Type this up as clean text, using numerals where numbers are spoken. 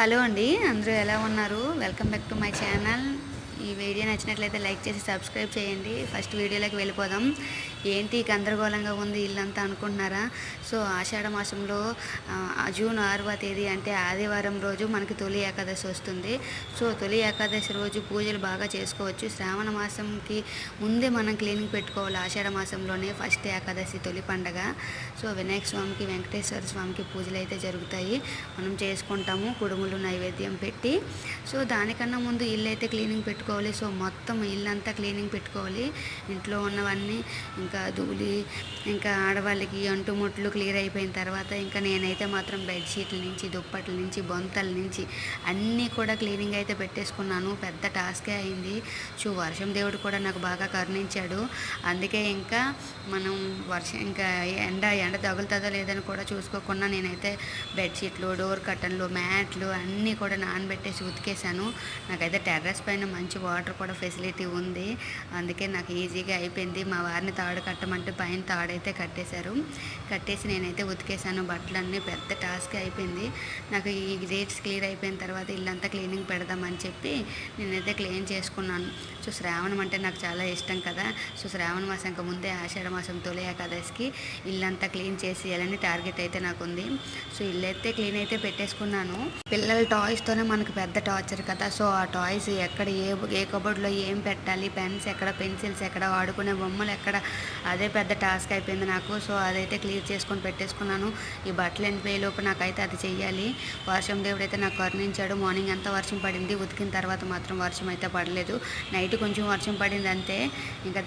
Hello అండి, అందరూ ఎలా ఉన్నారు? Welcome back to my channel. ఈ వీడియో నచ్చినట్లయితే లైక్ చేసి సబ్స్క్రైబ్ చేయండి. ఫస్ట్ వీడియోలోకి వెళ్ళిపోదాం. ఏంటి గందరగోళంగా ఉంది ఇల్లంతా అనుకుంటున్నారా? సో ఆషాఢ మాసంలో జూన్ 6వ తేదీ అంటే ఆదివారం రోజు మనకి తొలి ఏకాదశి వస్తుంది. సో తొలి ఏకాదశి రోజు పూజలు బాగా చేసుకోవచ్చు. శ్రావణ మాసంకి ముందే మనం క్లీనింగ్ పెట్టుకోవాలి. ఆషాఢ మాసంలోనే ఫస్ట్ ఏకాదశి తొలి పండగ. సో వినాయక స్వామికి, వెంకటేశ్వర స్వామికి పూజలు అయితే జరుగుతాయి. మనం చేసుకుంటాము కుడుములు నైవేద్యం పెట్టి. సో దానికన్నా ముందు ఇల్లు అయితే క్లీనింగ్ పెట్టుకోవాలి. సో మొత్తం ఇల్లంతా క్లీనింగ్ పెట్టుకోవాలి. ఇంట్లో ఉన్నవన్నీ ఇంకా ధూళి, ఇంకా ఆడవాళ్ళకి అంటుముట్లు క్లియర్ అయిపోయిన తర్వాత ఇంకా నేనైతే మాత్రం బెడ్షీట్ల నుంచి, దుప్పట్ల నుంచి, బొంతల నుంచి అన్నీ కూడా క్లీనింగ్ అయితే పెట్టేసుకున్నాను. పెద్ద టాస్కే అయింది. సో వర్షం దేవుడు కూడా నాకు బాగా కరుణించాడు. అందుకే ఇంకా మనం ఇంకా ఎండ తగులుతుందో లేదని కూడా చూసుకోకుండా నేనైతే బెడ్షీట్లు, డోర్ కర్టన్లు, మ్యాట్లు అన్నీ కూడా నానబెట్టేసి ఉతికేసాను. నాకైతే టెర్రస్ పైన మంచి వాటర్ కూడా ఫెసిలిటీ ఉంది. అందుకే నాకు ఈజీగా అయిపోయింది. మా వారిని తాడు కట్టమంటే పైన తాడైతే కట్టేసి నేనైతే ఉతికేసాను. బట్టలన్నీ పెద్ద టాస్క్ అయిపోయింది. నాకు ఈ డేట్స్ క్లియర్ అయిపోయిన తర్వాత ఇల్లంతా క్లీనింగ్ పెడదామని చెప్పి నేనైతే క్లీన్ చేసుకున్నాను. సో శ్రావణం అంటే నాకు చాలా ఇష్టం కదా. సో శ్రావణ మాసం ముందే ఆషాఢ మాసం తొలి ఏకాదశికి ఇల్లంతా క్లీన్ చేసేయాలని టార్గెట్ అయితే నాకు ఉంది. సో ఇల్లు అయితే క్లీన్ అయితే పెట్టేసుకున్నాను. పిల్లల టాయ్స్తోనే మనకు పెద్ద టార్చర్ కదా. సో ఆ టాయ్స్ ఎక్కడ ఏ కబోర్డ్లో ఏం పెట్టాలి, పెన్స్ ఎక్కడ, పెన్సిల్స్ ఎక్కడ, ఆడుకునే బొమ్మలు ఎక్కడ, అదే పెద్ద టాస్క్ అయిపోయింది నాకు. సో అదైతే క్లియర్ చేసుకొని పెట్టేసుకున్నాను. ఈ బట్టలు ఎండిపోయేలోపు నాకైతే అది చెయ్యాలి. వర్షం దేవుడు అయితే నాకు కరుణించాడు. మార్నింగ్ అంతా వర్షం పడింది. ఉతికిన తర్వాత మాత్రం వర్షం అయితే పడలేదు. నైట్ కొంచెం వర్షం పడింది అంతే. ఇంకా